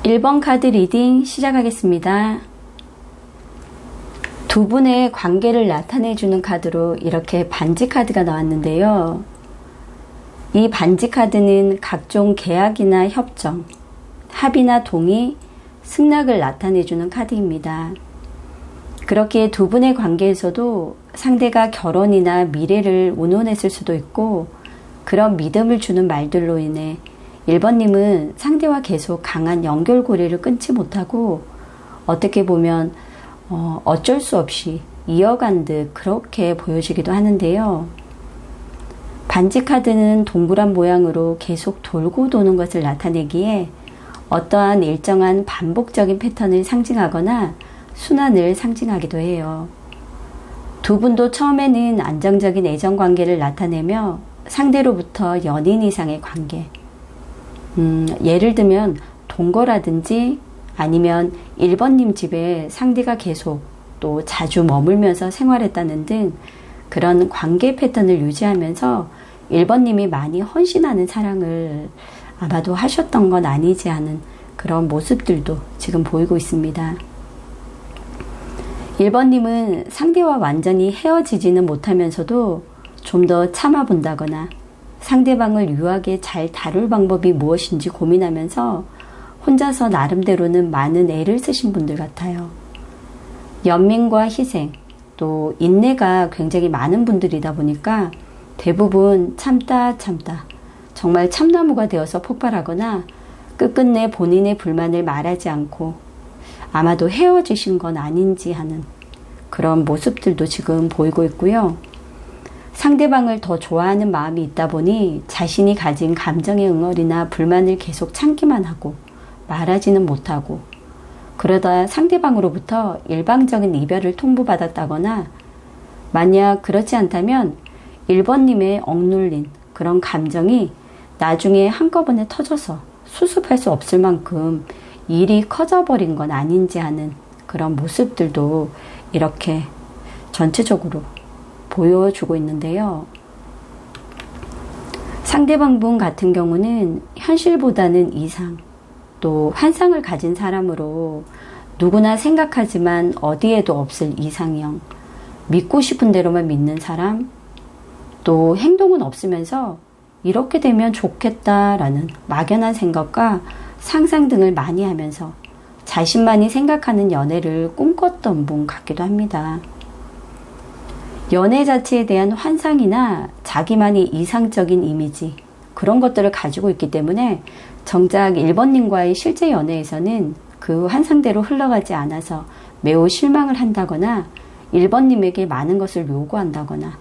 1번 카드 리딩 시작하겠습니다. 두 분의 관계를 나타내주는 카드로 이렇게 반지 카드가 나왔는데요. 이 반지 카드는 각종 계약이나 협정, 합의나 동의, 승낙을 나타내주는 카드입니다. 그렇기에 두 분의 관계에서도 상대가 결혼이나 미래를 운운했을 수도 있고, 그런 믿음을 주는 말들로 인해 1번님은 상대와 계속 강한 연결고리를 끊지 못하고 어떻게 보면 어쩔 수 없이 이어간 듯 그렇게 보여지기도 하는데요. 반지 카드는 동그란 모양으로 계속 돌고 도는 것을 나타내기에 어떠한 일정한 반복적인 패턴을 상징하거나 순환을 상징하기도 해요. 두 분도 처음에는 안정적인 애정 관계를 나타내며 상대로부터 연인 이상의 관계, 예를 들면 동거라든지 아니면 1번님 집에 상대가 계속 또 자주 머물면서 생활했다는 등 그런 관계 패턴을 유지하면서 1번님이 많이 헌신하는 사랑을 아마도 하셨던 건 아니지 않은 그런 모습들도 지금 보이고 있습니다. 1번님은 상대와 완전히 헤어지지는 못하면서도 좀 더 참아본다거나 상대방을 유하게 잘 다룰 방법이 무엇인지 고민하면서 혼자서 나름대로는 많은 애를 쓰신 분들 같아요. 연민과 희생, 또 인내가 굉장히 많은 분들이다 보니까 대부분 참다 정말 참나무가 되어서 폭발하거나 끝끝내 본인의 불만을 말하지 않고 아마도 헤어지신 건 아닌지 하는 그런 모습들도 지금 보이고 있고요. 상대방을 더 좋아하는 마음이 있다 보니 자신이 가진 감정의 응어리나 불만을 계속 참기만 하고 말하지는 못하고 그러다 상대방으로부터 일방적인 이별을 통보받았다거나 만약 그렇지 않다면 1번님의 억눌린 그런 감정이 나중에 한꺼번에 터져서 수습할 수 없을 만큼 일이 커져버린 건 아닌지 하는 그런 모습들도 이렇게 전체적으로 보여주고 있는데요. 상대방 분 같은 경우는 현실보다는 이상, 또 환상을 가진 사람으로 누구나 생각하지만 어디에도 없을 이상형, 믿고 싶은 대로만 믿는 사람, 또 행동은 없으면서 이렇게 되면 좋겠다라는 막연한 생각과 상상 등을 많이 하면서 자신만이 생각하는 연애를 꿈꿨던 분 같기도 합니다. 연애 자체에 대한 환상이나 자기만의 이상적인 이미지 그런 것들을 가지고 있기 때문에 정작 1번님과의 실제 연애에서는 그 환상대로 흘러가지 않아서 매우 실망을 한다거나 1번님에게 많은 것을 요구한다거나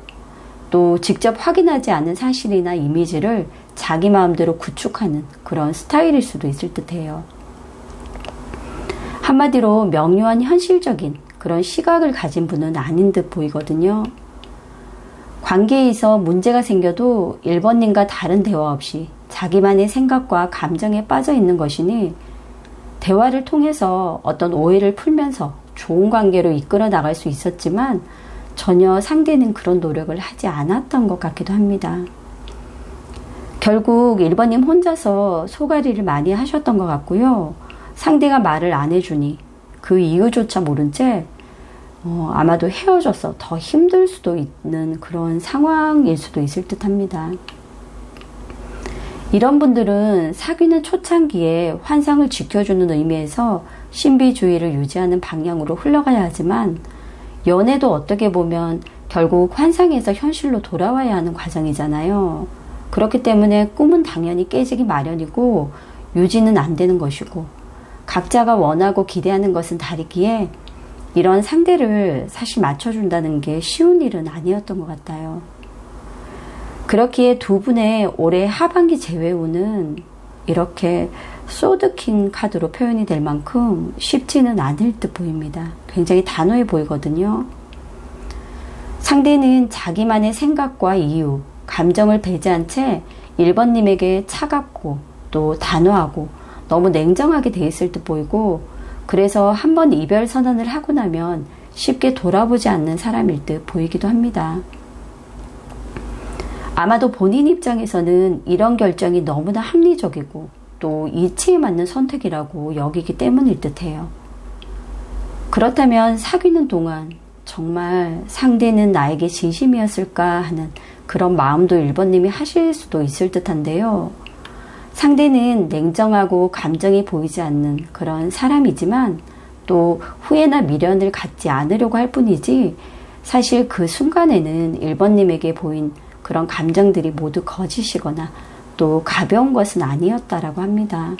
또 직접 확인하지 않은 사실이나 이미지를 자기 마음대로 구축하는 그런 스타일일 수도 있을 듯해요. 한마디로 명료한 현실적인 그런 시각을 가진 분은 아닌 듯 보이거든요. 관계에서 문제가 생겨도 1번님과 다른 대화 없이 자기만의 생각과 감정에 빠져 있는 것이니 대화를 통해서 어떤 오해를 풀면서 좋은 관계로 이끌어 나갈 수 있었지만 전혀 상대는 그런 노력을 하지 않았던 것 같기도 합니다. 결국 1번님 혼자서 소가리를 많이 하셨던 것 같고요. 상대가 말을 안 해주니 그 이유조차 모른 채 아마도 헤어져서 더 힘들 수도 있는 그런 상황일 수도 있을 듯 합니다. 이런 분들은 사귀는 초창기에 환상을 지켜주는 의미에서 신비주의를 유지하는 방향으로 흘러가야 하지만 연애도 어떻게 보면 결국 환상에서 현실로 돌아와야 하는 과정이잖아요. 그렇기 때문에 꿈은 당연히 깨지기 마련이고 유지는 안 되는 것이고 각자가 원하고 기대하는 것은 다르기에 이런 상대를 사실 맞춰준다는 게 쉬운 일은 아니었던 것 같아요. 그렇기에 두 분의 올해 하반기 재회운은 이렇게 소드킹 카드로 표현이 될 만큼 쉽지는 않을 듯 보입니다. 굉장히 단호해 보이거든요. 상대는 자기만의 생각과 이유, 감정을 배제한 채 1번님에게 차갑고 또 단호하고 너무 냉정하게 돼 있을 듯 보이고 그래서 한번 이별 선언을 하고 나면 쉽게 돌아보지 않는 사람일 듯 보이기도 합니다. 아마도 본인 입장에서는 이런 결정이 너무나 합리적이고 또 이치에 맞는 선택이라고 여기기 때문일 듯해요. 그렇다면 사귀는 동안 정말 상대는 나에게 진심이었을까 하는 그런 마음도 1번님이 하실 수도 있을 듯한데요. 상대는 냉정하고 감정이 보이지 않는 그런 사람이지만 또 후회나 미련을 갖지 않으려고 할 뿐이지 사실 그 순간에는 1번님에게 보인 그런 감정들이 모두 거짓이거나 또 가벼운 것은 아니었다라고 합니다.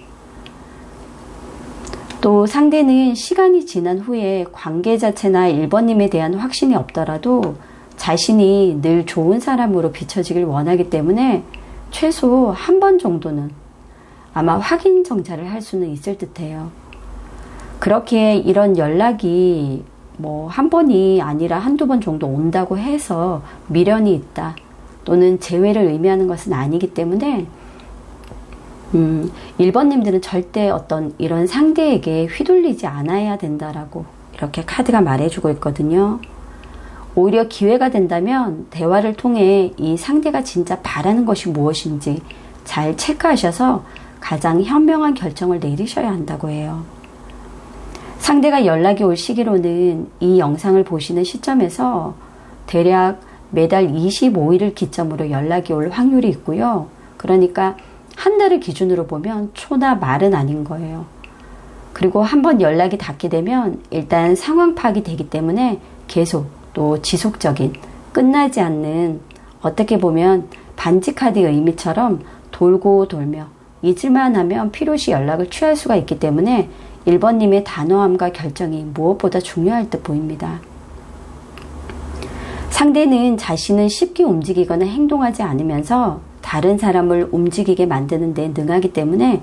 또 상대는 시간이 지난 후에 관계 자체나 1번님에 대한 확신이 없더라도 자신이 늘 좋은 사람으로 비춰지길 원하기 때문에 최소 한 번 정도는 아마 확인 정찰을 할 수는 있을 듯해요. 그렇게 이런 연락이 뭐 한 번이 아니라 한두 번 정도 온다고 해서 미련이 있다 또는 재회를 의미하는 것은 아니기 때문에 1번님들은 절대 어떤 이런 상대에게 휘둘리지 않아야 된다라고 이렇게 카드가 말해주고 있거든요. 오히려 기회가 된다면 대화를 통해 이 상대가 진짜 바라는 것이 무엇인지 잘 체크하셔서 가장 현명한 결정을 내리셔야 한다고 해요. 상대가 연락이 올 시기로는 이 영상을 보시는 시점에서 대략 매달 25일을 기점으로 연락이 올 확률이 있고요. 그러니까 한 달을 기준으로 보면 초나 말은 아닌 거예요. 그리고 한번 연락이 닿게 되면 일단 상황 파악이 되기 때문에 계속 또 지속적인 끝나지 않는 어떻게 보면 반지 카드의 의미처럼 돌고 돌며 잊을만 하면 필요시 연락을 취할 수가 있기 때문에 1번님의 단호함과 결정이 무엇보다 중요할 듯 보입니다. 상대는 자신은 쉽게 움직이거나 행동하지 않으면서 다른 사람을 움직이게 만드는 데 능하기 때문에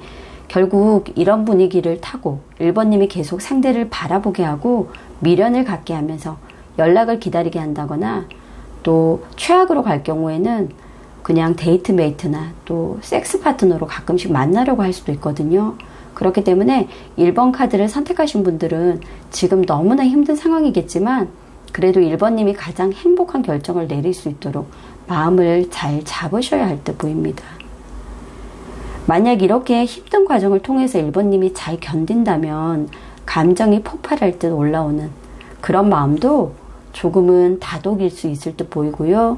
결국 이런 분위기를 타고 1번님이 계속 상대를 바라보게 하고 미련을 갖게 하면서 연락을 기다리게 한다거나 또 최악으로 갈 경우에는 그냥 데이트 메이트나 또 섹스 파트너로 가끔씩 만나려고 할 수도 있거든요. 그렇기 때문에 1번 카드를 선택하신 분들은 지금 너무나 힘든 상황이겠지만 그래도 1번님이 가장 행복한 결정을 내릴 수 있도록 마음을 잘 잡으셔야 할 듯 보입니다. 만약 이렇게 힘든 과정을 통해서 1번님이 잘 견딘다면 감정이 폭발할 듯 올라오는 그런 마음도 조금은 다독일 수 있을 듯 보이고요.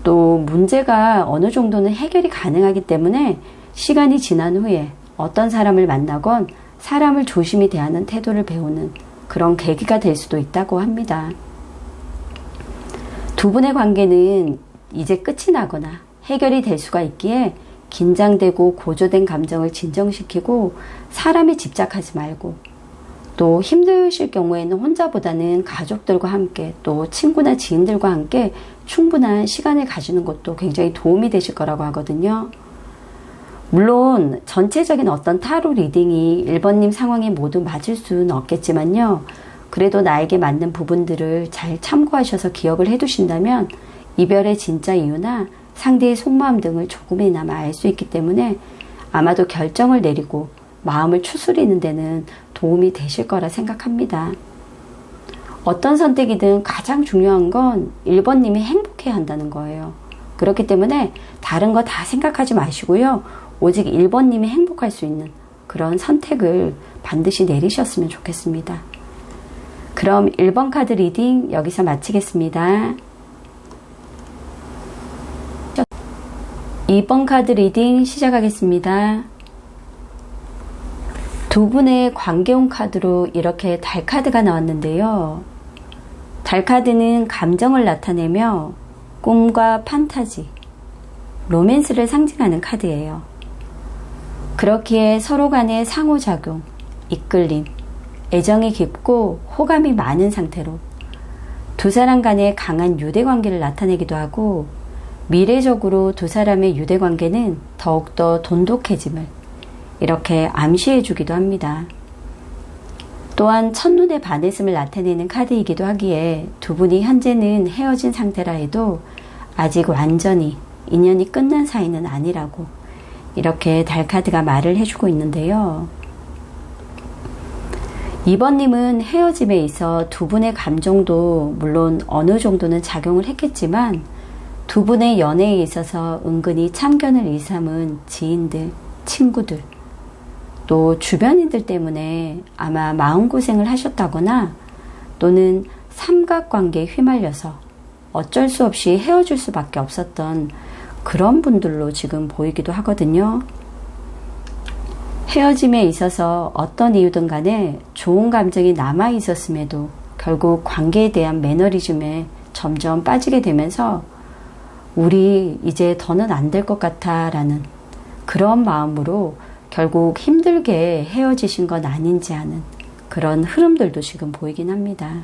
또 문제가 어느 정도는 해결이 가능하기 때문에 시간이 지난 후에 어떤 사람을 만나건 사람을 조심히 대하는 태도를 배우는 그런 계기가 될 수도 있다고 합니다. 두 분의 관계는 이제 끝이 나거나 해결이 될 수가 있기에 긴장되고 고조된 감정을 진정시키고 사람에 집착하지 말고 또 힘드실 경우에는 혼자보다는 가족들과 함께 또 친구나 지인들과 함께 충분한 시간을 가지는 것도 굉장히 도움이 되실 거라고 하거든요. 물론 전체적인 어떤 타로 리딩이 1번님 상황에 모두 맞을 수는 없겠지만요. 그래도 나에게 맞는 부분들을 잘 참고하셔서 기억을 해두신다면 이별의 진짜 이유나 상대의 속마음 등을 조금이나마 알 수 있기 때문에 아마도 결정을 내리고 마음을 추스리는 데는 도움이 되실 거라 생각합니다. 어떤 선택이든 가장 중요한 건 1번님이 행복해야 한다는 거예요. 그렇기 때문에 다른 거 다 생각하지 마시고요. 오직 1번님이 행복할 수 있는 그런 선택을 반드시 내리셨으면 좋겠습니다. 그럼 1번 카드 리딩 여기서 마치겠습니다. 2번 카드 리딩 시작하겠습니다. 두 분의 관계운 카드로 이렇게 달 카드가 나왔는데요. 달 카드는 감정을 나타내며 꿈과 판타지, 로맨스를 상징하는 카드예요. 그렇기에 서로 간의 상호작용, 이끌림, 애정이 깊고 호감이 많은 상태로 두 사람 간의 강한 유대관계를 나타내기도 하고 미래적으로 두 사람의 유대관계는 더욱더 돈독해짐을 이렇게 암시해 주기도 합니다. 또한 첫눈에 반했음을 나타내는 카드이기도 하기에 두 분이 현재는 헤어진 상태라 해도 아직 완전히 인연이 끝난 사이는 아니라고 이렇게 달 카드가 말을 해주고 있는데요. 2번님은 헤어짐에 있어 두 분의 감정도 물론 어느 정도는 작용을 했겠지만 두 분의 연애에 있어서 은근히 참견을 일삼은 지인들, 친구들, 또 주변인들 때문에 아마 마음고생을 하셨다거나 또는 삼각관계에 휘말려서 어쩔 수 없이 헤어질 수밖에 없었던 그런 분들로 지금 보이기도 하거든요. 헤어짐에 있어서 어떤 이유든 간에 좋은 감정이 남아 있었음에도 결국 관계에 대한 매너리즘에 점점 빠지게 되면서 우리 이제 더는 안 될 것 같아 라는 그런 마음으로 결국 힘들게 헤어지신 건 아닌지 하는 그런 흐름들도 지금 보이긴 합니다.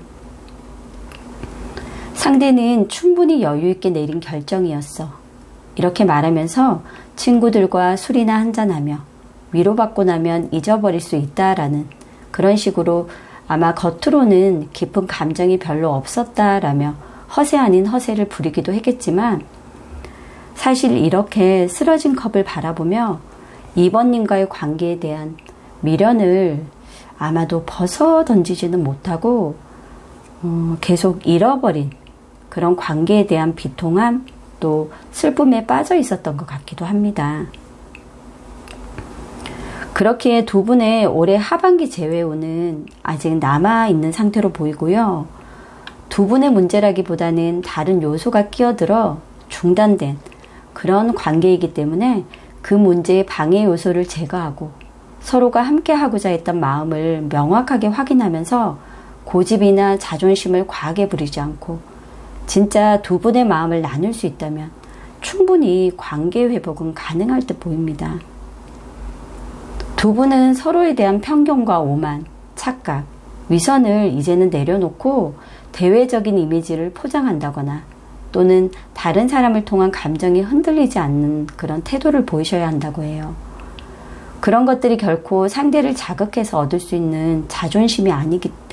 상대는 충분히 여유 있게 내린 결정이었어. 이렇게 말하면서 친구들과 술이나 한잔하며 위로받고 나면 잊어버릴 수 있다라는 그런 식으로 아마 겉으로는 깊은 감정이 별로 없었다라며 허세 아닌 허세를 부리기도 했겠지만 사실 이렇게 쓰러진 컵을 바라보며 2번님과의 관계에 대한 미련을 아마도 벗어 던지지는 못하고 계속 잃어버린 그런 관계에 대한 비통함 또 슬픔에 빠져 있었던 것 같기도 합니다. 그렇기에 두 분의 올해 하반기 재회운은 아직 남아있는 상태로 보이고요. 두 분의 문제라기보다는 다른 요소가 끼어들어 중단된 그런 관계이기 때문에 그 문제의 방해 요소를 제거하고 서로가 함께 하고자 했던 마음을 명확하게 확인하면서 고집이나 자존심을 과하게 부리지 않고 진짜 두 분의 마음을 나눌 수 있다면 충분히 관계 회복은 가능할 듯 보입니다. 두 분은 서로에 대한 편견과 오만, 착각, 위선을 이제는 내려놓고 대외적인 이미지를 포장한다거나 또는 다른 사람을 통한 감정이 흔들리지 않는 그런 태도를 보이셔야 한다고 해요. 그런 것들이 결코 상대를 자극해서 얻을 수 있는 자존심이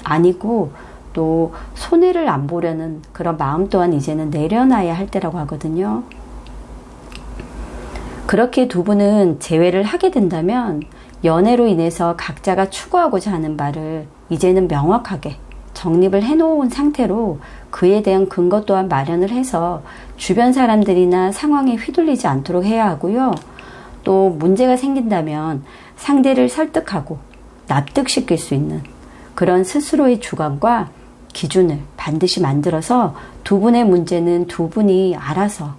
아니고 또 손해를 안 보려는 그런 마음 또한 이제는 내려놔야 할 때라고 하거든요. 그렇게 두 분은 재회를 하게 된다면 연애로 인해서 각자가 추구하고자 하는 바를 이제는 명확하게 정립을 해놓은 상태로 그에 대한 근거 또한 마련을 해서 주변 사람들이나 상황에 휘둘리지 않도록 해야 하고요. 또 문제가 생긴다면 상대를 설득하고 납득시킬 수 있는 그런 스스로의 주관과 기준을 반드시 만들어서 두 분의 문제는 두 분이 알아서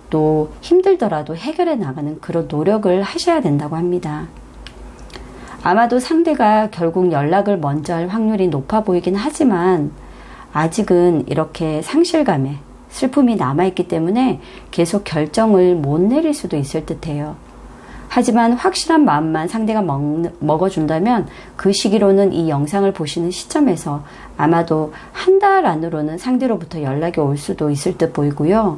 또 힘들더라도 해결해 나가는 그런 노력을 하셔야 된다고 합니다. 아마도 상대가 결국 연락을 먼저 할 확률이 높아 보이긴 하지만 아직은 이렇게 상실감에 슬픔이 남아있기 때문에 계속 결정을 못 내릴 수도 있을 듯해요. 하지만 확실한 마음만 상대가 먹어준다면 그 시기로는 이 영상을 보시는 시점에서 아마도 한 달 안으로는 상대로부터 연락이 올 수도 있을 듯 보이고요.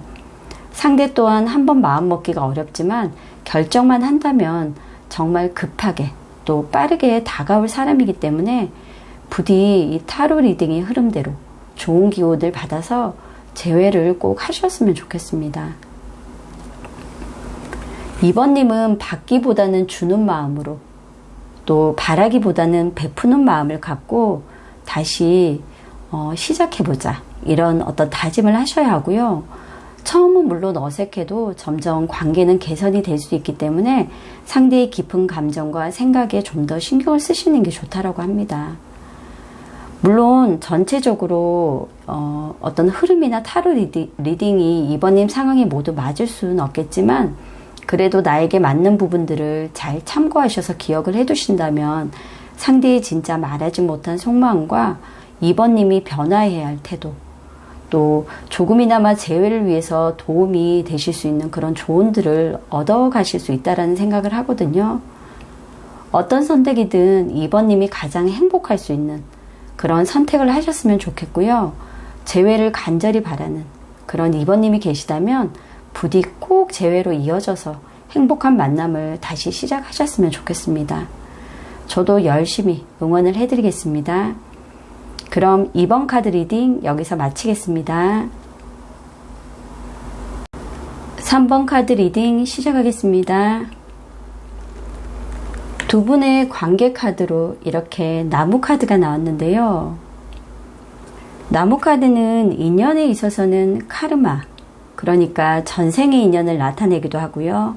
상대 또한 한번 마음 먹기가 어렵지만 결정만 한다면 정말 급하게 또 빠르게 다가올 사람이기 때문에 부디 이 타로 리딩의 흐름대로 좋은 기운을 받아서 재회를 꼭 하셨으면 좋겠습니다. 2번님은 받기보다는 주는 마음으로 또 바라기보다는 베푸는 마음을 갖고 다시 시작해보자 이런 어떤 다짐을 하셔야 하고요. 처음은 물론 어색해도 점점 관계는 개선이 될 수 있기 때문에 상대의 깊은 감정과 생각에 좀 더 신경을 쓰시는 게 좋다라고 합니다. 물론 전체적으로 어떤 흐름이나 타로 리딩이 2번님 상황에 모두 맞을 수는 없겠지만 그래도 나에게 맞는 부분들을 잘 참고하셔서 기억을 해두신다면 상대의 진짜 말하지 못한 속마음과 2번님이 변화해야 할 태도 또 조금이나마 재회를 위해서 도움이 되실 수 있는 그런 조언들을 얻어가실 수 있다는 생각을 하거든요. 어떤 선택이든 2번님이 가장 행복할 수 있는 그런 선택을 하셨으면 좋겠고요. 재회를 간절히 바라는 그런 2번님이 계시다면 부디 꼭 재회로 이어져서 행복한 만남을 다시 시작하셨으면 좋겠습니다. 저도 열심히 응원을 해드리겠습니다. 그럼 2번 카드 리딩 여기서 마치겠습니다. 3번 카드 리딩 시작하겠습니다. 두 분의 관계 카드로 이렇게 나무 카드가 나왔는데요. 나무 카드는 인연에 있어서는 카르마, 그러니까 전생의 인연을 나타내기도 하고요.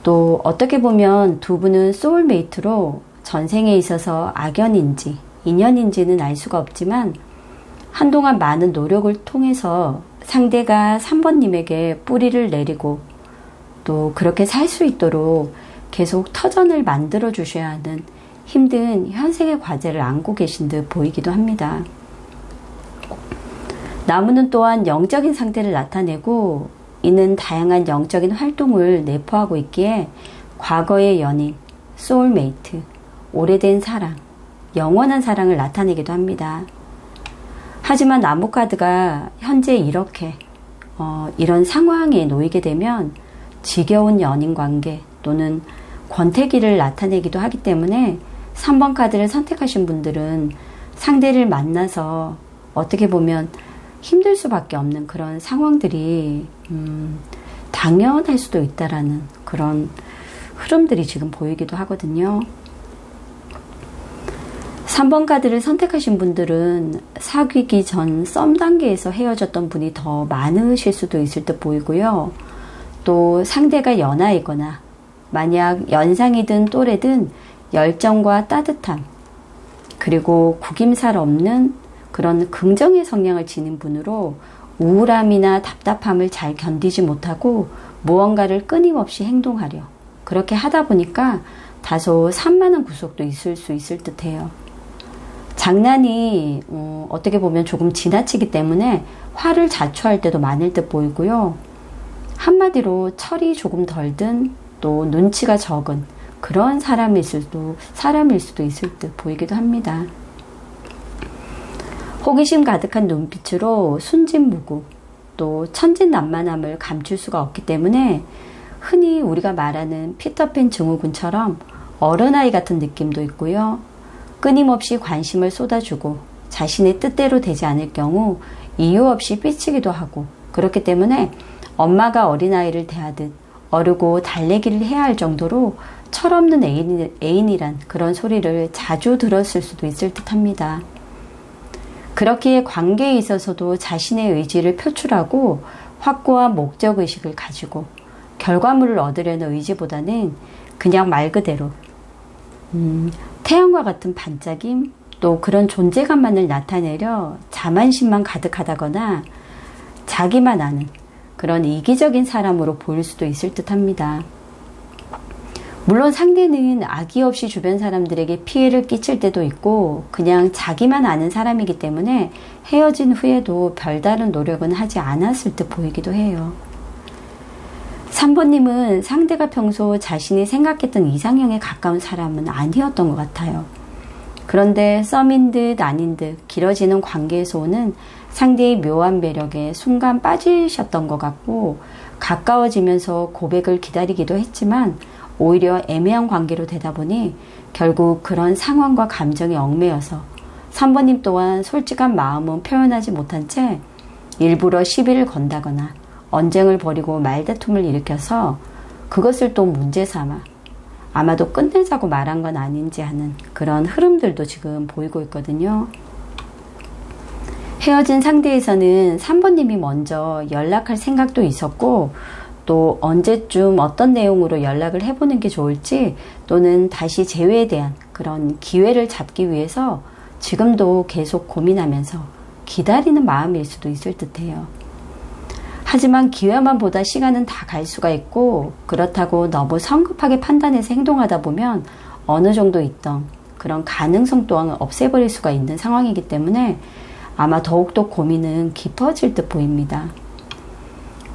또 어떻게 보면 두 분은 소울메이트로 전생에 있어서 악연인지 인연인지는 알 수가 없지만 한동안 많은 노력을 통해서 상대가 3번님에게 뿌리를 내리고 또 그렇게 살 수 있도록 계속 터전을 만들어 주셔야 하는 힘든 현생의 과제를 안고 계신 듯 보이기도 합니다. 나무는 또한 영적인 상태를 나타내고 이는 다양한 영적인 활동을 내포하고 있기에 과거의 연인, 소울메이트, 오래된 사랑, 영원한 사랑을 나타내기도 합니다. 하지만 나무 카드가 현재 이렇게 이런 상황에 놓이게 되면 지겨운 연인 관계 또는 권태기를 나타내기도 하기 때문에 3번 카드를 선택하신 분들은 상대를 만나서 어떻게 보면 힘들 수밖에 없는 그런 상황들이 당연할 수도 있다라는 그런 흐름들이 지금 보이기도 하거든요. 3번 카드를 선택하신 분들은 사귀기 전 썸 단계에서 헤어졌던 분이 더 많으실 수도 있을 듯 보이고요. 또 상대가 연하이거나 만약 연상이든 또래든 열정과 따뜻함 그리고 구김살 없는 그런 긍정의 성향을 지닌 분으로 우울함이나 답답함을 잘 견디지 못하고 무언가를 끊임없이 행동하려 그렇게 하다 보니까 다소 산만한 구석도 있을 수 있을 듯해요. 장난이 어떻게 보면 조금 지나치기 때문에 화를 자초할 때도 많을 듯 보이고요. 한마디로 철이 조금 덜 든 또 눈치가 적은 그런 사람일 수도 있을 듯 보이기도 합니다. 호기심 가득한 눈빛으로 순진무구 또 천진난만함을 감출 수가 없기 때문에 흔히 우리가 말하는 피터팬 증후군처럼 어른아이 같은 느낌도 있고요. 끊임없이 관심을 쏟아주고 자신의 뜻대로 되지 않을 경우 이유 없이 삐치기도 하고 그렇기 때문에 엄마가 어린아이를 대하듯 어르고 달래기를 해야 할 정도로 철없는 애인이란 그런 소리를 자주 들었을 수도 있을 듯 합니다. 그렇기에 관계에 있어서도 자신의 의지를 표출하고 확고한 목적의식을 가지고 결과물을 얻으려는 의지보다는 그냥 말 그대로 태양과 같은 반짝임 또 그런 존재감만을 나타내려 자만심만 가득하다거나 자기만 아는 그런 이기적인 사람으로 보일 수도 있을 듯 합니다. 물론 상대는 악의 없이 주변 사람들에게 피해를 끼칠 때도 있고 그냥 자기만 아는 사람이기 때문에 헤어진 후에도 별다른 노력은 하지 않았을 듯 보이기도 해요. 3번님은 상대가 평소 자신이 생각했던 이상형에 가까운 사람은 아니었던 것 같아요. 그런데 썸인 듯 아닌 듯 길어지는 관계에서 오는 상대의 묘한 매력에 순간 빠지셨던 것 같고 가까워지면서 고백을 기다리기도 했지만 오히려 애매한 관계로 되다 보니 결국 그런 상황과 감정에 얽매여서 3번님 또한 솔직한 마음은 표현하지 못한 채 일부러 시비를 건다거나 언쟁을 벌이고 말다툼을 일으켜서 그것을 또 문제 삼아 아마도 끝내자고 말한 건 아닌지 하는 그런 흐름들도 지금 보이고 있거든요. 헤어진 상대에서는 3번님이 먼저 연락할 생각도 있었고 또 언제쯤 어떤 내용으로 연락을 해보는 게 좋을지 또는 다시 재회에 대한 그런 기회를 잡기 위해서 지금도 계속 고민하면서 기다리는 마음일 수도 있을 듯해요. 하지만 기회만 보다 시간은 다 갈 수가 있고 그렇다고 너무 성급하게 판단해서 행동하다 보면 어느 정도 있던 그런 가능성 또한 없애버릴 수가 있는 상황이기 때문에 아마 더욱더 고민은 깊어질 듯 보입니다.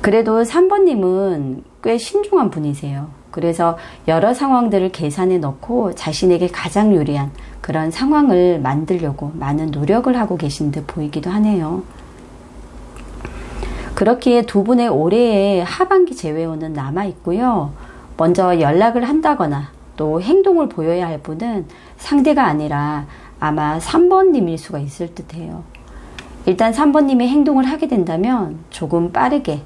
그래도 3번님은 꽤 신중한 분이세요. 그래서 여러 상황들을 계산해 넣고 자신에게 가장 유리한 그런 상황을 만들려고 많은 노력을 하고 계신 듯 보이기도 하네요. 그렇기에 두 분의 올해의 하반기 재회원은 남아있고요. 먼저 연락을 한다거나 또 행동을 보여야 할 분은 상대가 아니라 아마 3번님일 수가 있을 듯해요. 일단 3번님이 행동을 하게 된다면 조금 빠르게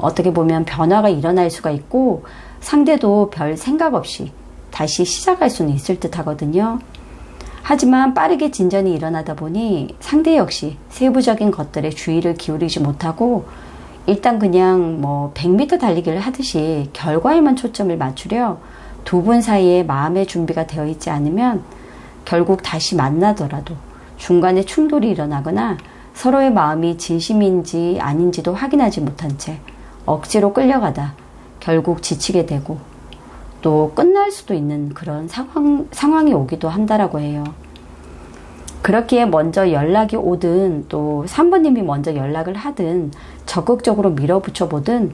어떻게 보면 변화가 일어날 수가 있고 상대도 별 생각 없이 다시 시작할 수는 있을 듯 하거든요. 하지만 빠르게 진전이 일어나다 보니 상대 역시 세부적인 것들에 주의를 기울이지 못하고 일단 그냥 뭐 100m 달리기를 하듯이 결과에만 초점을 맞추려 두 분 사이에 마음의 준비가 되어 있지 않으면 결국 다시 만나더라도 중간에 충돌이 일어나거나 서로의 마음이 진심인지 아닌지도 확인하지 못한 채 억지로 끌려가다 결국 지치게 되고 또 끝날 수도 있는 그런 상황이 오기도 한다라고 해요. 그렇기에 먼저 연락이 오든 또 3번님이 먼저 연락을 하든 적극적으로 밀어붙여 보든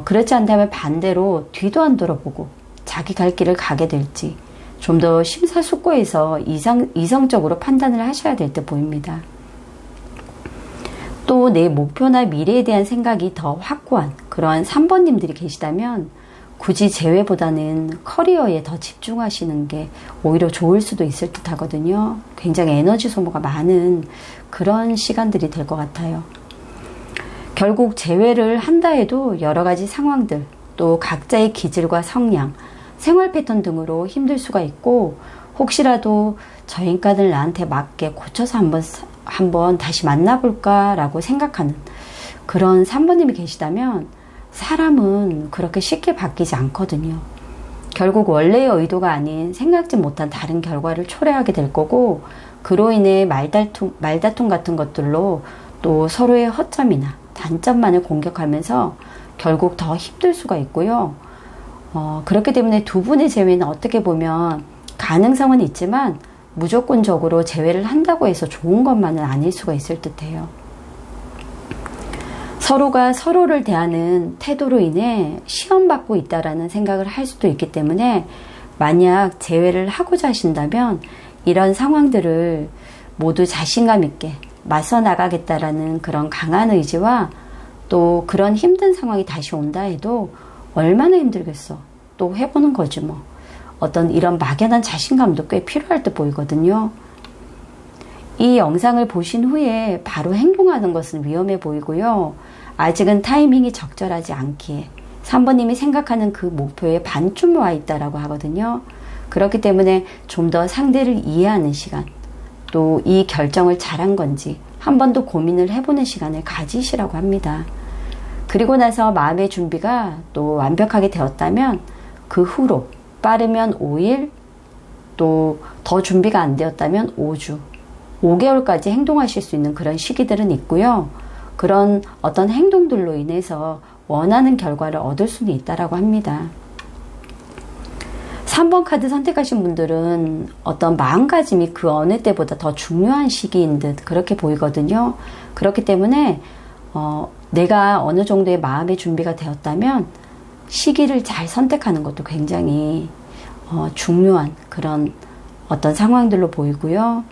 그렇지 않다면 반대로 뒤도 안 돌아보고 자기 갈 길을 가게 될지 좀 더 심사숙고해서 이성적으로 판단을 하셔야 될 때 보입니다. 또 내 목표나 미래에 대한 생각이 더 확고한 그러한 3번님들이 계시다면 굳이 재회보다는 커리어에 더 집중하시는 게 오히려 좋을 수도 있을 듯 하거든요. 굉장히 에너지 소모가 많은 그런 시간들이 될 것 같아요. 결국 재회를 한다 해도 여러 가지 상황들, 또 각자의 기질과 성향, 생활 패턴 등으로 힘들 수가 있고 혹시라도 저 인간을 나한테 맞게 고쳐서 한번 다시 만나볼까 라고 생각하는 그런 3번님이 계시다면 사람은 그렇게 쉽게 바뀌지 않거든요. 결국 원래의 의도가 아닌 생각지 못한 다른 결과를 초래하게 될 거고 그로 인해 말다툼 같은 것들로 또 서로의 허점이나 단점만을 공격하면서 결국 더 힘들 수가 있고요. 그렇기 때문에 두 분의 재회는 어떻게 보면 가능성은 있지만 무조건적으로 재회를 한다고 해서 좋은 것만은 아닐 수가 있을 듯해요. 서로가 서로를 대하는 태도로 인해 시험받고 있다라는 생각을 할 수도 있기 때문에 만약 재회를 하고자 하신다면 이런 상황들을 모두 자신감 있게 맞서 나가겠다라는 그런 강한 의지와 또 그런 힘든 상황이 다시 온다 해도 얼마나 힘들겠어. 또 해보는 거지 뭐. 어떤 이런 막연한 자신감도 꽤 필요할 듯 보이거든요. 이 영상을 보신 후에 바로 행동하는 것은 위험해 보이고요. 아직은 타이밍이 적절하지 않기에 3번님이 생각하는 그 목표에 반쯤 와 있다라고 하거든요. 그렇기 때문에 좀 더 상대를 이해하는 시간, 또 이 결정을 잘한 건지 한 번 더 고민을 해보는 시간을 가지시라고 합니다. 그리고 나서 마음의 준비가 또 완벽하게 되었다면 그 후로 빠르면 5일, 또 더 준비가 안 되었다면 5주, 5개월까지 행동하실 수 있는 그런 시기들은 있고요. 그런 어떤 행동들로 인해서 원하는 결과를 얻을 수는 있다라고 합니다. 3번 카드 선택하신 분들은 어떤 마음가짐이 그 어느 때보다 더 중요한 시기인 듯 그렇게 보이거든요. 그렇기 때문에 내가 어느 정도의 마음의 준비가 되었다면 시기를 잘 선택하는 것도 굉장히 중요한 그런 어떤 상황들로 보이고요.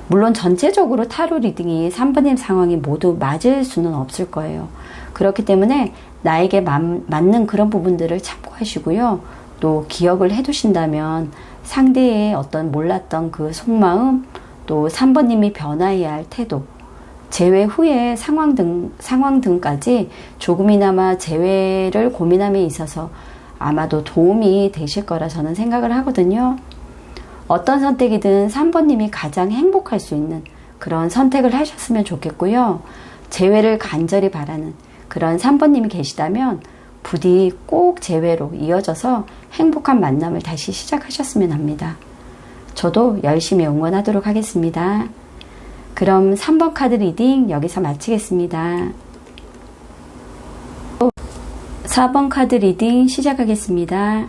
물론 전체적으로 타로 리딩이 3번님 상황이 모두 맞을 수는 없을 거예요. 그렇기 때문에 나에게 맞는 그런 부분들을 참고하시고요. 또 기억을 해두신다면 상대의 어떤 몰랐던 그 속마음, 또 3번님이 변화해야 할 태도, 재회 후의 상황 등까지 조금이나마 재회를 고민함에 있어서 아마도 도움이 되실 거라 저는 생각을 하거든요. 어떤 선택이든 3번님이 가장 행복할 수 있는 그런 선택을 하셨으면 좋겠고요. 재회를 간절히 바라는 그런 3번님이 계시다면 부디 꼭 재회로 이어져서 행복한 만남을 다시 시작하셨으면 합니다. 저도 열심히 응원하도록 하겠습니다. 그럼 3번 카드 리딩 여기서 마치겠습니다. 4번 카드 리딩 시작하겠습니다.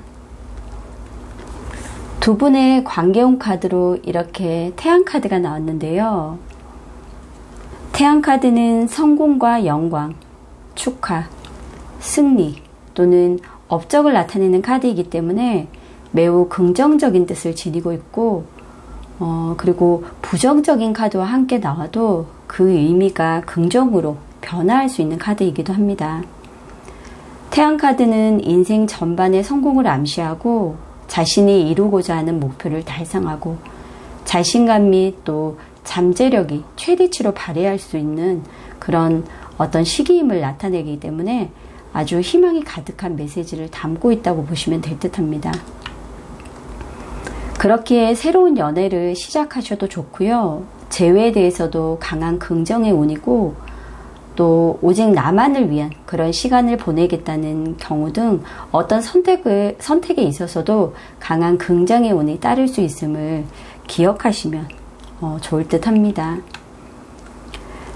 두 분의 관계운 카드로 이렇게 태양 카드가 나왔는데요. 태양 카드는 성공과 영광, 축하, 승리 또는 업적을 나타내는 카드이기 때문에 매우 긍정적인 뜻을 지니고 있고 그리고 부정적인 카드와 함께 나와도 그 의미가 긍정으로 변화할 수 있는 카드이기도 합니다. 태양 카드는 인생 전반의 성공을 암시하고 자신이 이루고자 하는 목표를 달성하고 자신감 및 또 잠재력이 최대치로 발휘할 수 있는 그런 어떤 시기임을 나타내기 때문에 아주 희망이 가득한 메시지를 담고 있다고 보시면 될 듯합니다. 그렇기에 새로운 연애를 시작하셔도 좋고요. 재회에 대해서도 강한 긍정의 운이고 또 오직 나만을 위한 그런 시간을 보내겠다는 경우 등 어떤 선택에 있어서도 강한 긍정의 운이 따를 수 있음을 기억하시면 좋을 듯 합니다.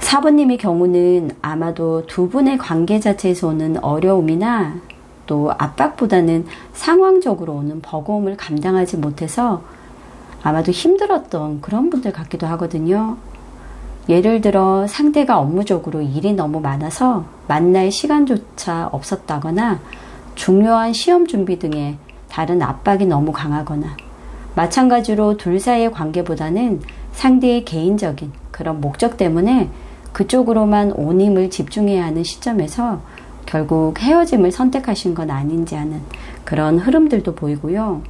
4번님의 경우는 아마도 두 분의 관계 자체에서 오는 어려움이나 또 압박보다는 상황적으로 오는 버거움을 감당하지 못해서 아마도 힘들었던 그런 분들 같기도 하거든요. 예를 들어 상대가 업무적으로 일이 너무 많아서 만날 시간조차 없었다거나 중요한 시험 준비 등의 다른 압박이 너무 강하거나 마찬가지로 둘 사이의 관계보다는 상대의 개인적인 그런 목적 때문에 그쪽으로만 온 힘을 집중해야 하는 시점에서 결국 헤어짐을 선택하신 건 아닌지 하는 그런 흐름들도 보이고요.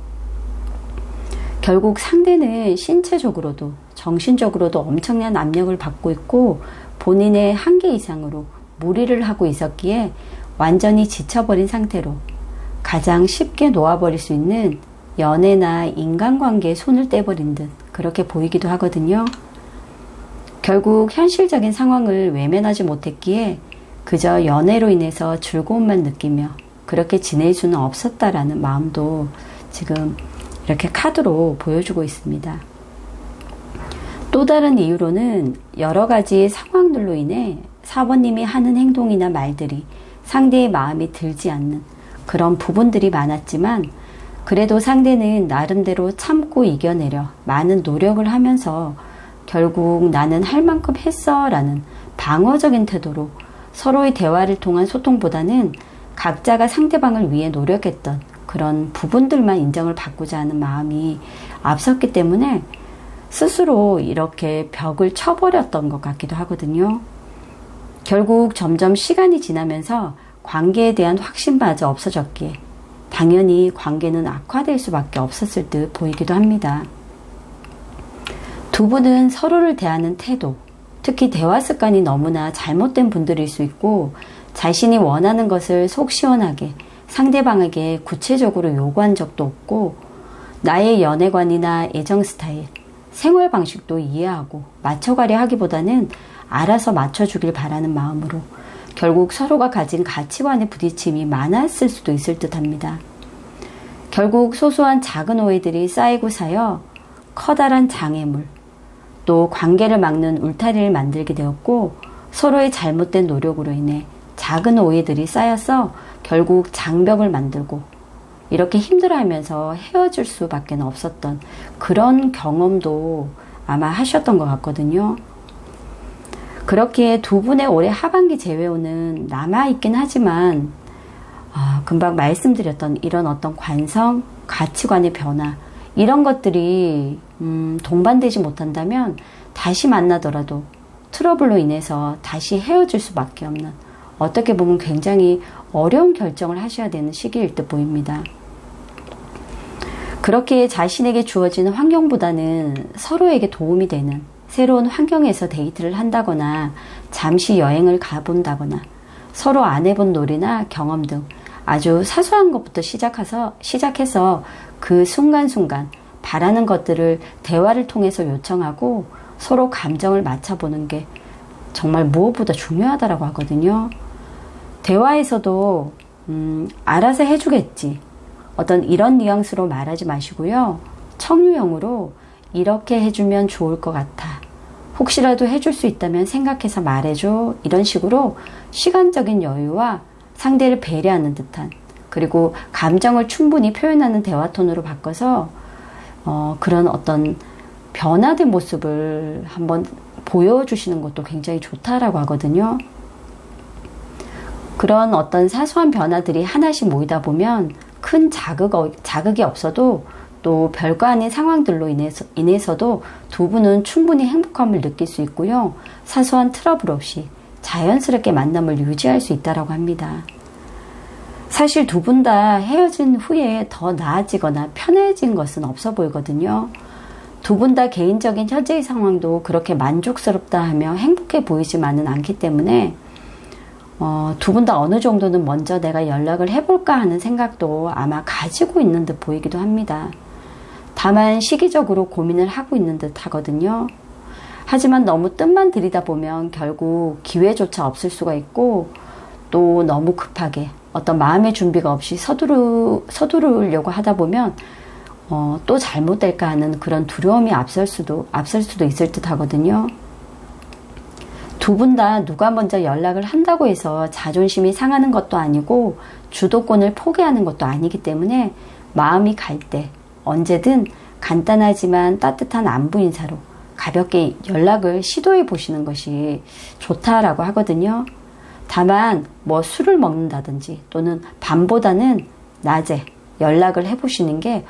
결국 상대는 신체적으로도 정신적으로도 엄청난 압력을 받고 있고 본인의 한계 이상으로 무리를 하고 있었기에 완전히 지쳐버린 상태로 가장 쉽게 놓아버릴 수 있는 연애나 인간관계에 손을 떼버린 듯 그렇게 보이기도 하거든요. 결국 현실적인 상황을 외면하지 못했기에 그저 연애로 인해서 즐거움만 느끼며 그렇게 지낼 수는 없었다라는 마음도 지금 이렇게 카드로 보여주고 있습니다. 또 다른 이유로는 여러 가지 상황들로 인해 4번님이 하는 행동이나 말들이 상대의 마음에 들지 않는 그런 부분들이 많았지만 그래도 상대는 나름대로 참고 이겨내려 많은 노력을 하면서 결국 나는 할 만큼 했어 라는 방어적인 태도로 서로의 대화를 통한 소통보다는 각자가 상대방을 위해 노력했던 그런 부분들만 인정을 받고자 하는 마음이 앞섰기 때문에 스스로 이렇게 벽을 쳐버렸던 것 같기도 하거든요. 결국 점점 시간이 지나면서 관계에 대한 확신마저 없어졌기에 당연히 관계는 악화될 수밖에 없었을 듯 보이기도 합니다. 두 분은 서로를 대하는 태도, 특히 대화 습관이 너무나 잘못된 분들일 수 있고 자신이 원하는 것을 속 시원하게 상대방에게 구체적으로 요구한 적도 없고 나의 연애관이나 애정 스타일, 생활 방식도 이해하고 맞춰가려 하기보다는 알아서 맞춰주길 바라는 마음으로 결국 서로가 가진 가치관의 부딪힘이 많았을 수도 있을 듯 합니다. 결국 소소한 작은 오해들이 쌓이고 쌓여 커다란 장애물, 또 관계를 막는 울타리를 만들게 되었고 서로의 잘못된 노력으로 인해 작은 오해들이 쌓여서 결국 장벽을 만들고 이렇게 힘들어하면서 헤어질 수밖에 없었던 그런 경험도 아마 하셨던 것 같거든요. 그렇기에 두 분의 올해 하반기 재회운은 남아있긴 하지만 금방 말씀드렸던 이런 어떤 관성, 가치관의 변화 이런 것들이 동반되지 못한다면 다시 만나더라도 트러블로 인해서 다시 헤어질 수밖에 없는 어떻게 보면 굉장히 어려운 결정을 하셔야 되는 시기일 듯 보입니다. 그렇게 자신에게 주어지는 환경보다는 서로에게 도움이 되는 새로운 환경에서 데이트를 한다거나 잠시 여행을 가본다거나 서로 안 해본 놀이나 경험 등 아주 사소한 것부터 시작해서 그 순간순간 바라는 것들을 대화를 통해서 요청하고 서로 감정을 맞춰보는 게 정말 무엇보다 중요하다고 하거든요. 대화에서도 알아서 해주겠지. 어떤 이런 뉘앙스로 말하지 마시고요. 청유형으로 이렇게 해주면 좋을 것 같아. 혹시라도 해줄 수 있다면 생각해서 말해줘. 이런 식으로 시간적인 여유와 상대를 배려하는 듯한 그리고 감정을 충분히 표현하는 대화 톤으로 바꿔서 그런 어떤 변화된 모습을 한번 보여주시는 것도 굉장히 좋다라고 하거든요. 그런 어떤 사소한 변화들이 하나씩 모이다 보면 큰 자극이 없어도 또 별거 아닌 상황들로 인해서도 두 분은 충분히 행복함을 느낄 수 있고요. 사소한 트러블 없이 자연스럽게 만남을 유지할 수 있다고 합니다. 사실 두 분 다 헤어진 후에 더 나아지거나 편해진 것은 없어 보이거든요. 두 분 다 개인적인 현재의 상황도 그렇게 만족스럽다 하며 행복해 보이지만은 않기 때문에 두 분 다 어느 정도는 먼저 내가 연락을 해볼까 하는 생각도 아마 가지고 있는 듯 보이기도 합니다. 다만 시기적으로 고민을 하고 있는 듯 하거든요. 하지만 너무 뜻만 들이다 보면 결국 기회조차 없을 수가 있고, 또 너무 급하게 어떤 마음의 준비가 없이 서두르려고 하다 보면 또 잘못될까 하는 그런 두려움이 앞설 수도 있을 듯 하거든요. 두 분 다 누가 먼저 연락을 한다고 해서 자존심이 상하는 것도 아니고 주도권을 포기하는 것도 아니기 때문에 마음이 갈 때 언제든 간단하지만 따뜻한 안부 인사로 가볍게 연락을 시도해 보시는 것이 좋다라고 하거든요. 다만 뭐 술을 먹는다든지 또는 밤보다는 낮에 연락을 해보시는 게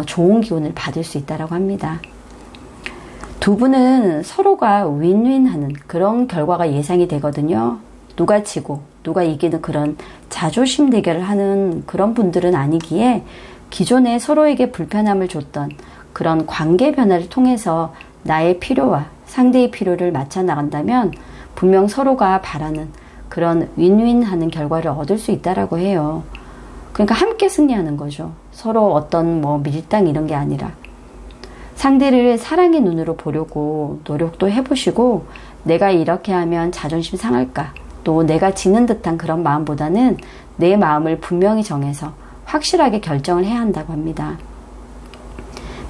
좋은 기운을 받을 수 있다고 합니다. 두 분은 서로가 윈윈하는 그런 결과가 예상이 되거든요. 누가 지고 누가 이기는 그런 자존심 대결을 하는 그런 분들은 아니기에 기존에 서로에게 불편함을 줬던 그런 관계 변화를 통해서 나의 필요와 상대의 필요를 맞춰 나간다면 분명 서로가 바라는 그런 윈윈하는 결과를 얻을 수 있다라고 해요. 그러니까 함께 승리하는 거죠. 서로 어떤 뭐 밀당 이런 게 아니라 상대를 사랑의 눈으로 보려고 노력도 해보시고, 내가 이렇게 하면 자존심 상할까, 또 내가 지는 듯한 그런 마음보다는 내 마음을 분명히 정해서 확실하게 결정을 해야 한다고 합니다.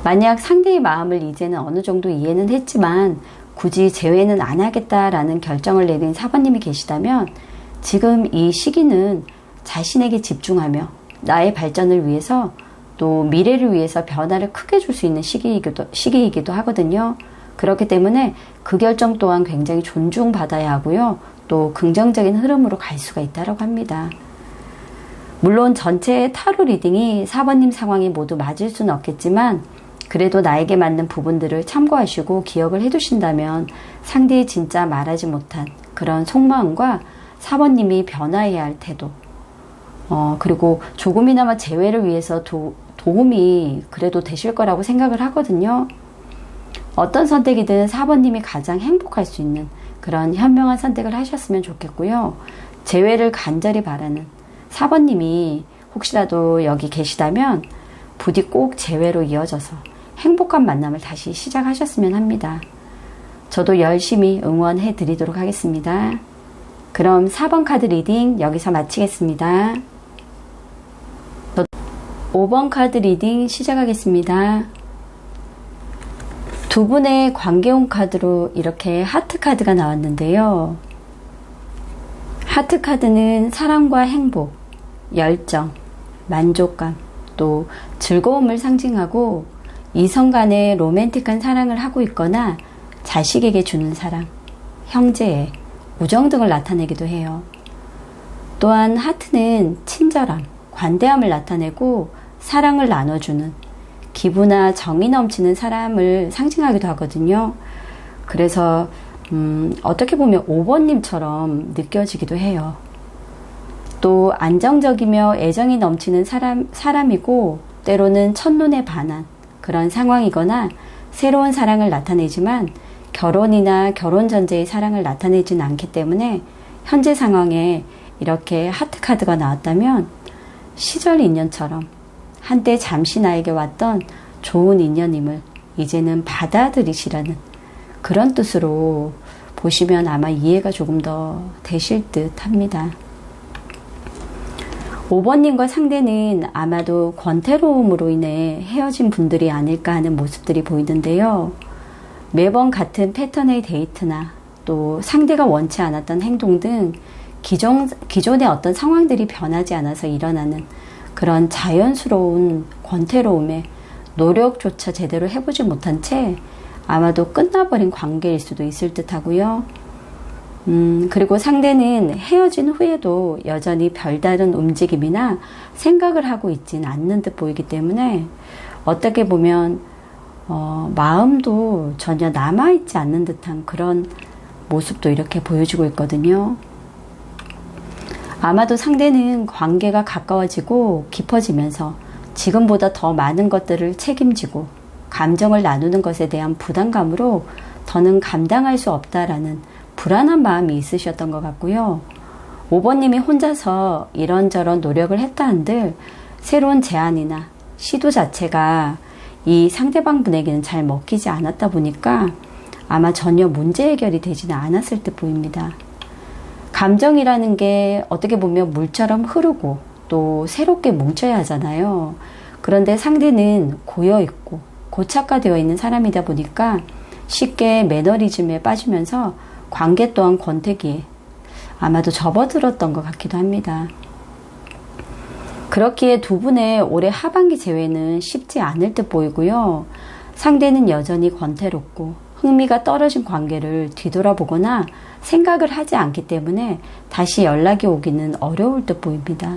만약 상대의 마음을 이제는 어느 정도 이해는 했지만 굳이 재회는 안 하겠다라는 결정을 내린 사번님이 계시다면 지금 이 시기는 자신에게 집중하며 나의 발전을 위해서 또 미래를 위해서 변화를 크게 줄 수 있는 시기이기도 하거든요. 그렇기 때문에 그 결정 또한 굉장히 존중받아야 하고요. 또 긍정적인 흐름으로 갈 수가 있다고 합니다. 물론 전체 타로 리딩이 사번님 상황이 모두 맞을 수는 없겠지만 그래도 나에게 맞는 부분들을 참고하시고 기억을 해두신다면 상대의 진짜 말하지 못한 그런 속마음과 사번님이 변화해야 할 태도, 그리고 조금이나마 재회를 위해서 도움이 그래도 되실 거라고 생각을 하거든요. 어떤 선택이든 사번님이 가장 행복할 수 있는 그런 현명한 선택을 하셨으면 좋겠고요. 재회를 간절히 바라는 사번님이 혹시라도 여기 계시다면 부디 꼭 재회로 이어져서 행복한 만남을 다시 시작하셨으면 합니다. 저도 열심히 응원해 드리도록 하겠습니다. 그럼 4번 카드 리딩 여기서 마치겠습니다. 5번 카드 리딩 시작하겠습니다. 두 분의 관계운 카드로 이렇게 하트 카드가 나왔는데요. 하트 카드는 사랑과 행복, 열정, 만족감, 또 즐거움을 상징하고 이성 간의 로맨틱한 사랑을 하고 있거나 자식에게 주는 사랑, 형제애, 우정 등을 나타내기도 해요. 또한 하트는 친절함, 관대함을 나타내고 사랑을 나눠주는 기부나 정이 넘치는 사람을 상징하기도 하거든요. 그래서 어떻게 보면 5번님처럼 느껴지기도 해요. 또 안정적이며 애정이 넘치는 사람이고 때로는 첫눈에 반한 그런 상황이거나 새로운 사랑을 나타내지만 결혼이나 결혼 전제의 사랑을 나타내지는 않기 때문에 현재 상황에 이렇게 하트 카드가 나왔다면 시절 인연처럼 한때 잠시 나에게 왔던 좋은 인연임을 이제는 받아들이시라는 그런 뜻으로 보시면 아마 이해가 조금 더 되실 듯 합니다. 5번님과 상대는 아마도 권태로움으로 인해 헤어진 분들이 아닐까 하는 모습들이 보이는데요. 매번 같은 패턴의 데이트나 또 상대가 원치 않았던 행동 등 기존의 어떤 상황들이 변하지 않아서 일어나는 그런 자연스러운 권태로움에 노력조차 제대로 해보지 못한 채 아마도 끝나버린 관계일 수도 있을 듯 하고요. 그리고 상대는 헤어진 후에도 여전히 별다른 움직임이나 생각을 하고 있지는 않는 듯 보이기 때문에 어떻게 보면 마음도 전혀 남아있지 않는 듯한 그런 모습도 이렇게 보여주고 있거든요. 아마도 상대는 관계가 가까워지고 깊어지면서 지금보다 더 많은 것들을 책임지고 감정을 나누는 것에 대한 부담감으로 더는 감당할 수 없다라는 불안한 마음이 있으셨던 것 같고요. 5번님이 혼자서 이런저런 노력을 했다 한들 새로운 제안이나 시도 자체가 이 상대방 분에게는 잘 먹히지 않았다 보니까 아마 전혀 문제 해결이 되지는 않았을 듯 보입니다. 감정이라는 게 어떻게 보면 물처럼 흐르고 또 새롭게 뭉쳐야 하잖아요. 그런데 상대는 고여있고 고착화되어 있는 사람이다 보니까 쉽게 매너리즘에 빠지면서 관계 또한 권태기에 아마도 접어들었던 것 같기도 합니다. 그렇기에 두 분의 올해 하반기 재회는 쉽지 않을 듯 보이고요. 상대는 여전히 권태롭고 흥미가 떨어진 관계를 뒤돌아보거나 생각을 하지 않기 때문에 다시 연락이 오기는 어려울 듯 보입니다.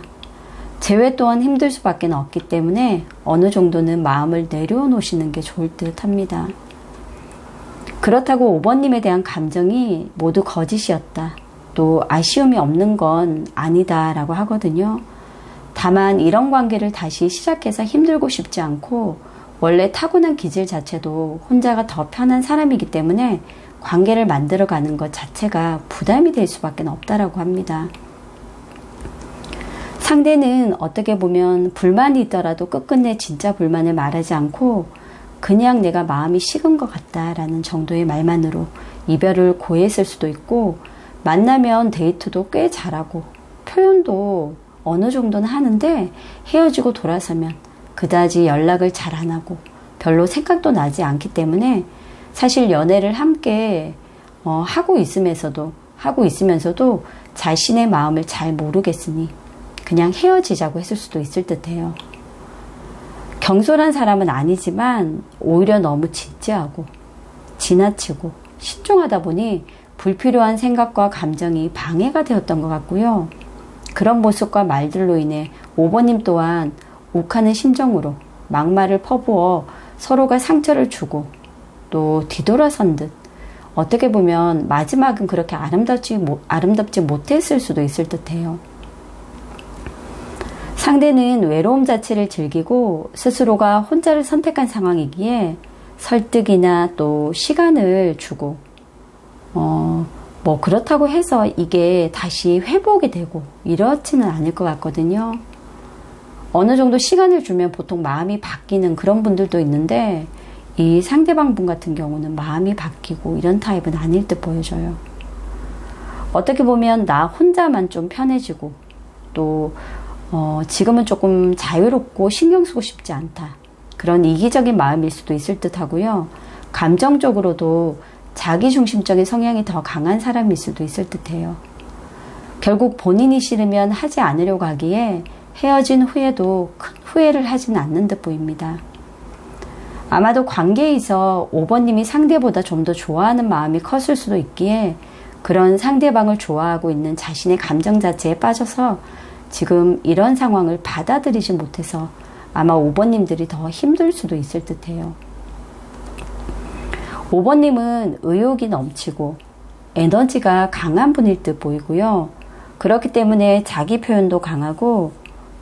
재회 또한 힘들 수밖에 없기 때문에 어느 정도는 마음을 내려놓으시는 게 좋을 듯 합니다. 그렇다고 5번님에 대한 감정이 모두 거짓이었다. 또 아쉬움이 없는 건 아니다 라고 하거든요. 다만 이런 관계를 다시 시작해서 힘들고 싶지 않고 원래 타고난 기질 자체도 혼자가 더 편한 사람이기 때문에 관계를 만들어가는 것 자체가 부담이 될 수밖에 없다라고 합니다. 상대는 어떻게 보면 불만이 있더라도 끝끝내 진짜 불만을 말하지 않고 그냥 내가 마음이 식은 것 같다라는 정도의 말만으로 이별을 고했을 수도 있고 만나면 데이트도 꽤 잘하고 표현도 어느 정도는 하는데 헤어지고 돌아서면 그다지 연락을 잘 안 하고 별로 생각도 나지 않기 때문에 사실 연애를 함께 하고 있으면서도 자신의 마음을 잘 모르겠으니 그냥 헤어지자고 했을 수도 있을 듯해요. 경솔한 사람은 아니지만 오히려 너무 진지하고 지나치고 신중하다 보니 불필요한 생각과 감정이 방해가 되었던 것 같고요. 그런 모습과 말들로 인해 5번님 또한 욱하는 심정으로 막말을 퍼부어 서로가 상처를 주고 또 뒤돌아선 듯 어떻게 보면 마지막은 그렇게 아름답지 못했을 수도 있을 듯해요. 상대는 외로움 자체를 즐기고 스스로가 혼자를 선택한 상황이기에 설득이나 또 시간을 주고 그렇다고 해서 이게 다시 회복이 되고 이렇지는 않을 것 같거든요. 어느 정도 시간을 주면 보통 마음이 바뀌는 그런 분들도 있는데 이 상대방 분 같은 경우는 마음이 바뀌고 이런 타입은 아닐 듯 보여져요. 어떻게 보면 나 혼자만 좀 편해지고 또 지금은 조금 자유롭고 신경 쓰고 싶지 않다. 그런 이기적인 마음일 수도 있을 듯 하고요. 감정적으로도 자기중심적인 성향이 더 강한 사람일 수도 있을 듯 해요. 결국 본인이 싫으면 하지 않으려고 하기에 헤어진 후에도 큰 후회를 하지는 않는 듯 보입니다. 아마도 관계에서 5번님이 상대보다 좀 더 좋아하는 마음이 컸을 수도 있기에 그런 상대방을 좋아하고 있는 자신의 감정 자체에 빠져서 지금 이런 상황을 받아들이지 못해서 아마 5번님들이 더 힘들 수도 있을 듯해요. 5번님은 의욕이 넘치고 에너지가 강한 분일 듯 보이고요. 그렇기 때문에 자기 표현도 강하고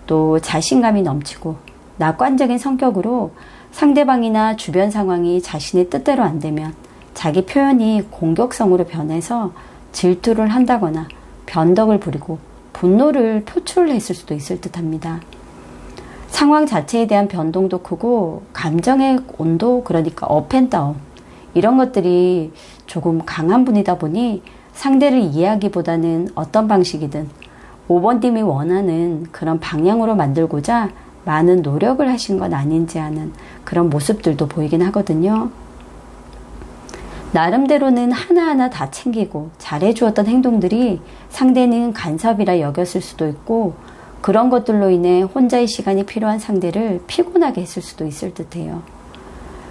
또 자신감이 넘치고 낙관적인 성격으로 상대방이나 주변 상황이 자신의 뜻대로 안 되면 자기 표현이 공격성으로 변해서 질투를 한다거나 변덕을 부리고 분노를 표출했을 수도 있을 듯 합니다. 상황 자체에 대한 변동도 크고 감정의 온도, 그러니까 업앤다운 이런 것들이 조금 강한 분이다 보니 상대를 이해하기보다는 어떤 방식이든 5번님이 원하는 그런 방향으로 만들고자 많은 노력을 하신 건 아닌지 하는 그런 모습들도 보이긴 하거든요. 나름대로는 하나하나 다 챙기고 잘해주었던 행동들이 상대는 간섭이라 여겼을 수도 있고 그런 것들로 인해 혼자의 시간이 필요한 상대를 피곤하게 했을 수도 있을 듯해요.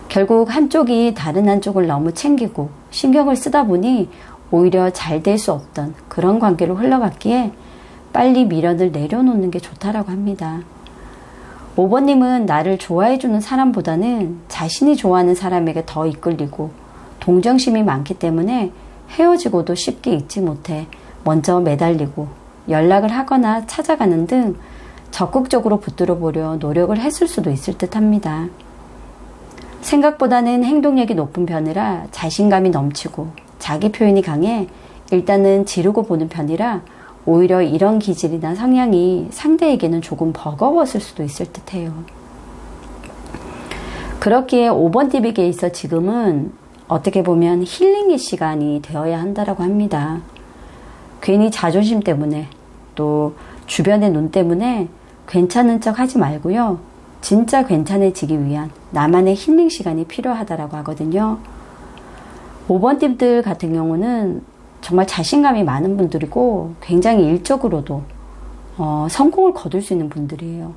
결국 한쪽이 다른 한쪽을 너무 챙기고 신경을 쓰다 보니 오히려 잘 될 수 없던 그런 관계로 흘러갔기에 빨리 미련을 내려놓는 게 좋다라고 합니다. 5번님은 나를 좋아해주는 사람보다는 자신이 좋아하는 사람에게 더 이끌리고 동정심이 많기 때문에 헤어지고도 쉽게 잊지 못해 먼저 매달리고 연락을 하거나 찾아가는 등 적극적으로 붙들어 보려 노력을 했을 수도 있을 듯 합니다. 생각보다는 행동력이 높은 편이라 자신감이 넘치고 자기 표현이 강해 일단은 지르고 보는 편이라 오히려 이런 기질이나 성향이 상대에게는 조금 버거웠을 수도 있을 듯해요. 그렇기에 5번 팁에게 있어 지금은 어떻게 보면 힐링의 시간이 되어야 한다라고 합니다. 괜히 자존심 때문에 또 주변의 눈 때문에 괜찮은 척 하지 말고요. 진짜 괜찮아지기 위한 나만의 힐링 시간이 필요하다라고 하거든요. 5번 팀들 같은 경우는 정말 자신감이 많은 분들이고 굉장히 일적으로도 성공을 거둘 수 있는 분들이에요.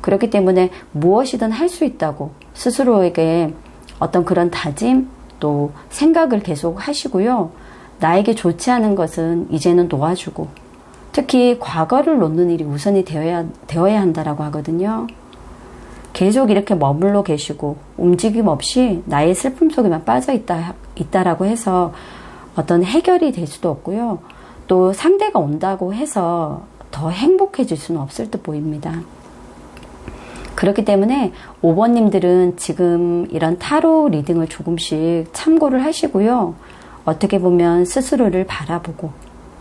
그렇기 때문에 무엇이든 할 수 있다고 스스로에게 어떤 그런 다짐 또 생각을 계속 하시고요. 나에게 좋지 않은 것은 이제는 놓아주고 특히 과거를 놓는 일이 우선이 되어야 한다라고 하거든요. 계속 이렇게 머물러 계시고 움직임 없이 나의 슬픔 속에만 빠져 있다라고 해서 어떤 해결이 될 수도 없고요. 또 상대가 온다고 해서 더 행복해질 수는 없을 듯 보입니다. 그렇기 때문에 5번님들은 지금 이런 타로 리딩을 조금씩 참고를 하시고요. 어떻게 보면 스스로를 바라보고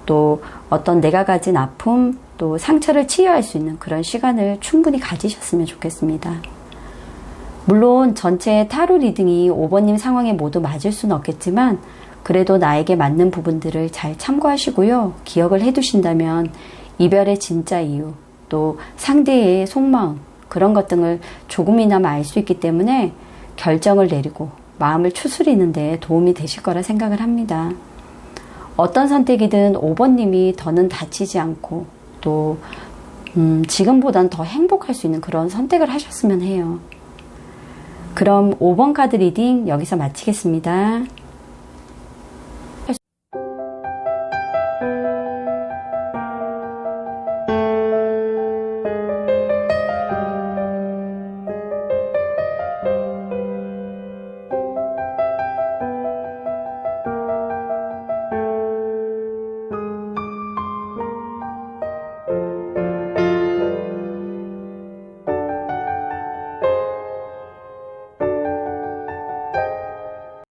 또 어떤 내가 가진 아픔 또 상처를 치유할 수 있는 그런 시간을 충분히 가지셨으면 좋겠습니다. 물론 전체 타로 리딩이 5번님 상황에 모두 맞을 수는 없겠지만 그래도 나에게 맞는 부분들을 잘 참고하시고요. 기억을 해두신다면 이별의 진짜 이유 또 상대의 속마음 그런 것 등을 조금이나마 알 수 있기 때문에 결정을 내리고 마음을 추스리는 데 도움이 되실 거라 생각을 합니다. 어떤 선택이든 5번님이 더는 다치지 않고 또 지금보단 더 행복할 수 있는 그런 선택을 하셨으면 해요. 그럼 5번 카드 리딩 여기서 마치겠습니다.